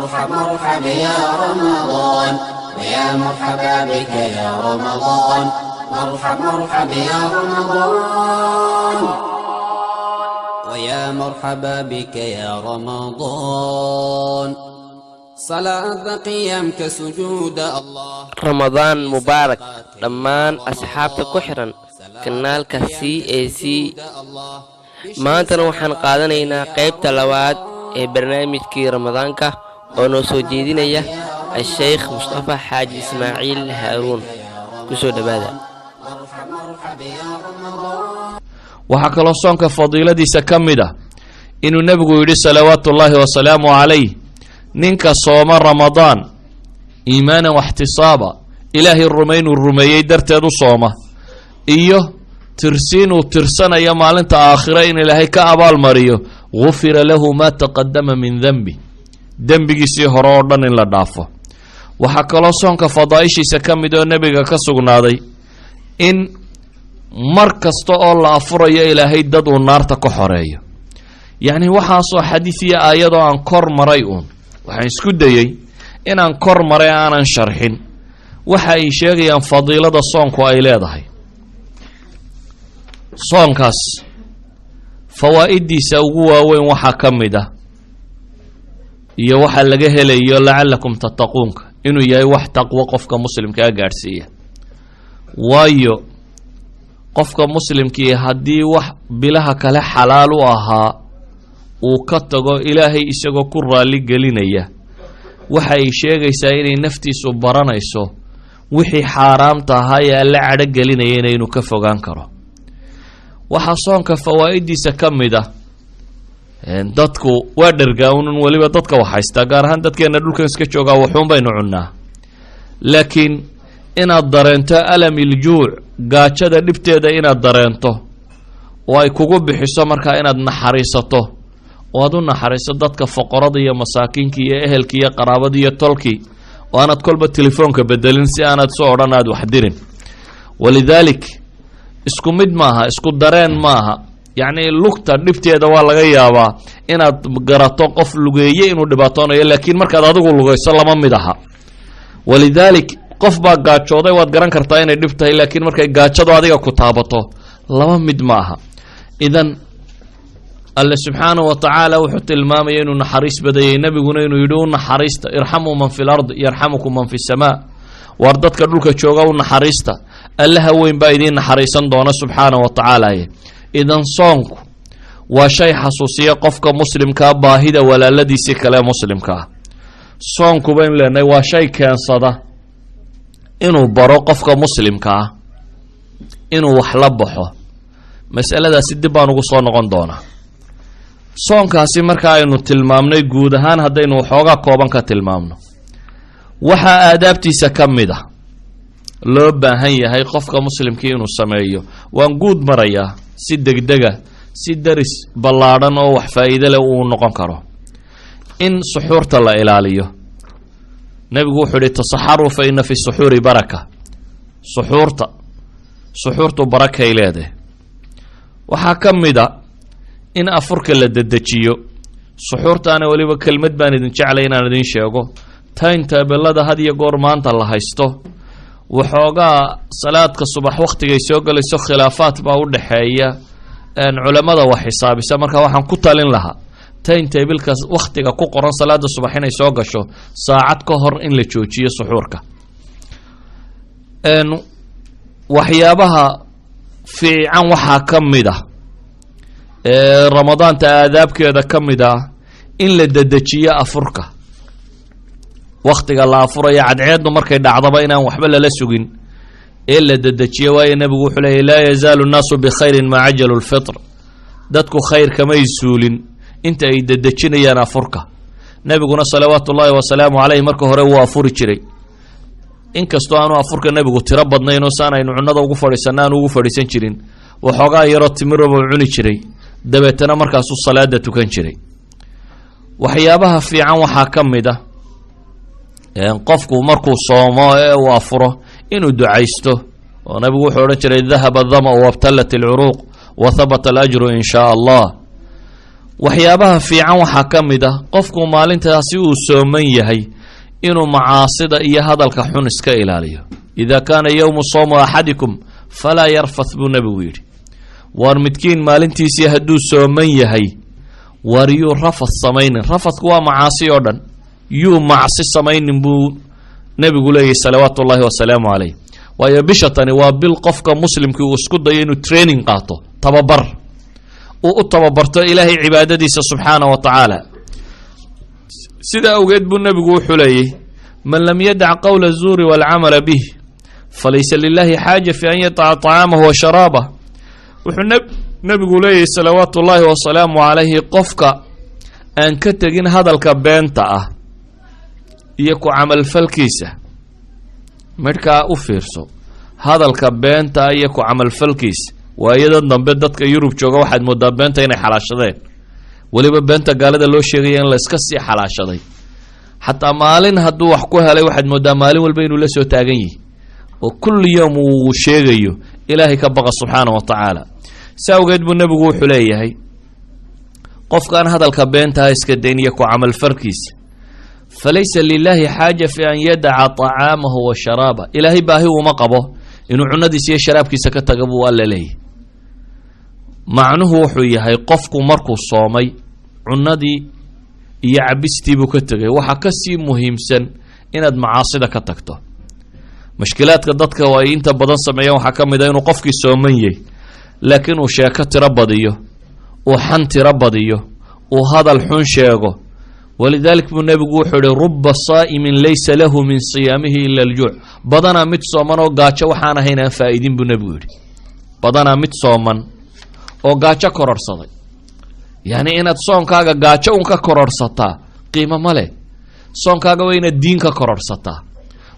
مرحب مرحب يا رمضان ويا مرحبا بك يا رمضان مرحب مرحب يا رمضان ويا مرحبا بك يا رمضان صلاة قيامك سجود الله رمضان مبارك دمان أصحابك كحرا كنالك CAC maantana waxaan qaadanaynaa qaybta labaad ee barnaamijkii ramadaanka oo noo soo jeedinaya الشيخ مصطفى حاج إسماعيل هارون kusoo dhawaada. waxaa kaloo soonka fadiiladiisa ka mid ah inuu nebigu yidhi salawaatullaahi wasalaamu calayh ninka sooma ramadaan iimaanan waxtisaaba ilaahay rumaynuu rumeeyey darteed u sooma iyo tirsiinuu tirsanaya maalinta aakhira in ilaahay ka abaalmariyo gufira lahu maa taqadama min denbi dembigiisii hore oo dhan in la dhaafo. waxaa kaloo soonka fadaa'ishiisa ka mid oo nebiga ka sugnaaday in mar kasta oo la afurayo ilaahay dad uu naarta ka xoreeyo. yacni waxaasoo xadiis iyo aayadoo aan kor maray uun waxaan isku dayey inaan kor maray aanan sharxin waxa ay sheegayaan fadiilada soonku ay leedahay. soonkaas fawaa'idiisa ugu waaweyn waxaa ka mid ah iyo waxa laga helayo lacalakum tattaquunka inuu yahay wax taqwo qofka muslimkaa gaadhsiiya. waayo qofka muslimkii haddii wax bilaha kale xalaal u ahaa uu ka tago ilaahay isagoo ku raalli gelinaya waxa ay sheegaysaa inay naftiisu baranayso wixii xaaraamta ahaa ee alla cadho gelinayana inuu ka fogaan karo. waxaa soonka fawaa'idiisa ka mid ah dadku waa dhergaawun weliba dadka wax haystaa gaar ahaan dadkeena dhulkan iska joogaa waxuun baynu cunnaa laakiin inaad dareento alamiljuuc gaajada dhibteeda inaad dareento oo ay kugu bixiso markaa inaad naxariisato oo aad u naxariiso dadka foqorada iyo masaakiinka iyo ehelka iyo qaraabada iyo tolkii oo aanad kolba telefoonka bedelin si aanad soo odhan aad wax dirin. walidaalik isku mid maaha isku dareen maaha yacni lugta dhibteeda waa laga yaabaa inaad garato qof lugeeye inuu dhibaatoonayo laakiin markaad adigu lugayso lama mid aha. walidaalik qof baa gaajooday waad garan kartaa inay dhib tahay laakiin markay gaajadu adiga ku taabato lama mid ma aha. idan alle subxaanahu wa tacaala wuxuu tilmaamaya inuu naxariis badayay nebiguna inuu yidhi u naxariista irxamuu man fi lard yarxamukum man fi samaa waar dadka dhulka jooga u naxariista allaha weyn baa idiin naxariisan doona subxaanahu wa tacaala. idan soonku waa shay xasuusiya qofka muslimkaa baahida walaaladiisii kale muslimka ah. soonku baynu leenahay waa shay keensada inuu baro qofka muslimka ah inuu wax la baxo. masaladaasi dib baan ugu soo noqon doonaa. soonkaasi marka aynu tilmaamnay guud ahaan haddaynu waxoogaa kooban ka tilmaamno waxaa aadaabtiisa ka mid ah loo baahan yahay qofka muslimkii inuu sameeyo. waan guud marayaa si degdega si daris ballaadhan oo wax faa'iido leh uu noqon karo. in suxuurta la ilaaliyo. nebigu wuxuu ihi tasaxaruu fa ina fi suxuuri baraka. suxuurtu barakay leedahay. waxaa ka mid a in afurka la dedejiyo. suxuurtaana weliba kelmad baan idin jeclay inaan idin sheego tayntaabelada had iyo goor maanta la haysto waxoogaa salaadka subax wakhtigay soo galayso khilaafaad baa u dhexeeya culammada wax xisaabisa marka waxaan ku talin lahaa tayntabilka wakhtiga ku qoran salaada subax inay soo gasho saacad ka hor in la joojiyo suxuurka. waxyaabaha fiican waxaa ka mid ah ramadaanta aadaabkeeda ka mid ah in la dedejiyo afurka. wakhtiga la afuraya cadceeddu markay dhacdaba inaan waxba lala sugin ee la dedejiyo. waayo nebigu wuxuu leeyay laa yazaalu nnaasu bikhayrin maa cajalu lfitr. dadku khayr kamay suulin inta ay dedejinayaan afurka. nebiguna salawaatu ullaahi wasalaamu caleyh marka hore wuu afuri jiray inkastoo aanu afurka nebigu tiro badnaynoo saan aynu cunnada ugu fadhiisanna aanu ugu fadhiisan jirin waxoogaa yaroo timirabuu cuni jiray dabeetana markaasuu salaada tukan jiray. waxyaabaha fiican waxaa ka mid ah qofku markuu soomo ee uu afuro inuu ducaysto oo nabigu wuxuu odhan jiray dahaba dama wabtalat alcuruuq wa habata alajru in shaa allah. waxyaabaha fiican waxaa ka mid ah qofku maalintaasi uu sooman yahay inuu macaasida iyo hadalka xun iska ilaaliyo. ida kaana yowmu sawmu axadikum falaa yarfath buu nebigu yidhi, waar midkiin maalintiisii hadduu sooman yahay waar yuu rafath samaynin. rafathku waa macaasi oo dhan, yuu macsi samaynin buu nebigu leeyahy salawaatu ullaahi wasalaamu calayh. waayo bisha tani waa bil qofka muslimkii uu isku dayo inuu training qaato, tababar uu u tababarto ilaahay cibaadadiisa subxaana wa tacaala. sida awgeed buu nebigu wuxuu leeyay man lam yadac qowla zuuri waalcamala bih falaysa lilaahi xaaja fi an yadaca طacaamahu wa sharaabah. wuxuu nebigu leeyahy salawaatu ullaahi wasalaamu calayhi qofka aan ka tegin hadalka beenta ah iyo ku camalfalkiisa. markaa u fiirso, hadalka beenta iyo ku camalfalkiisa. waayadan dambe dadka yurub jooga waxaad moodaa beenta inay xalaashadeen, weliba beenta gaalada loo sheegaya in la iska sii xalaashaday. xataa maalin hadduu wax ku helay waxaad moodaa maalin walba inuu la soo taagan yihi oo kulli yowm uu sheegayo ilaahay ka baqa subxaana wa tacaala. si awgeed buu nebigu wuxuu leeyahay qofkaan hadalka beentaha iska dayn iyo ku camalfarkiisa falaysa lilaahi xaaja fi an yadaca طacaamahu wa sharaabah. ilaahay baahi uma qabo inuu cunadiisa iyo sharaabkiisa ka taga buu alla leeyahy. macnuhu wuxuu yahay qofku markuu soomay cunadii iyo cabistii buu ka tegay. waxaa ka sii muhiimsan inaad macaasida ka tagto. mashkilaadka dadka oo ay inta badan sameeyaan waxaa ka mid ah inuu qofkii sooman yahay laakiin uu sheeko tiro badiyo, uu xan tiro badiyo, uu hadal xun sheego. walidalik buu nebigu wuxuu ihi ruba saa'imin laysa lahu min siyaamihi ila aljuuc. badanaa mid sooman oo gaajo waxaan ahayn aan faa'iidin buu nebigu yidhi. badanaa mid sooman oo gaajo kororhsaday. yacni inaad soonkaaga gaajo un ka kororhsataa qiimo ma leh. soonkaaga waa inaad diin ka kororhsataa,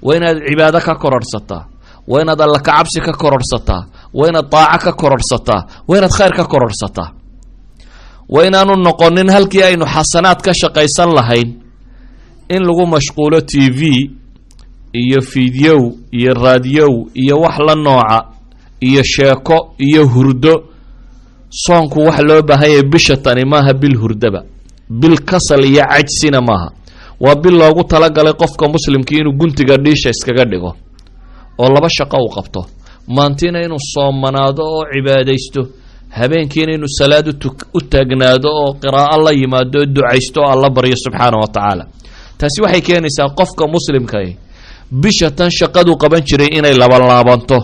waa inaad cibaado ka kororhsataa, waa inaad alla kacabsi ka kororhsataa, waa inaad daaco ka kororhsataa, waa inaad khayr ka kororhsataa. waa inaanu noqonin halkii aynu xasanaad ka shaqaysan lahayn in lagu mashquulo t v iyo fiidyow iyo raadiyow iyo wax la nooca iyo sheeko iyo hurdo. soonku wax loo baahanyay bisha tani maaha bil hurdaba, bil kasal iyo cajsina maaha. waa bil loogu talagalay qofka muslimkii inuu guntiga dhiisha iskaga dhigo oo laba shaqo u qabto. maantiina inuu soomanaado oo cibaadaysto, habeenkiina inuu salaad u taagnaado oo qiraa'o la yimaado oo ducaysto oo alla baryo subxaana wa tacaala. taasi waxay keenaysaa qofka muslimka bisha tan shaqaduu qaban jiray inay labanlaabanto.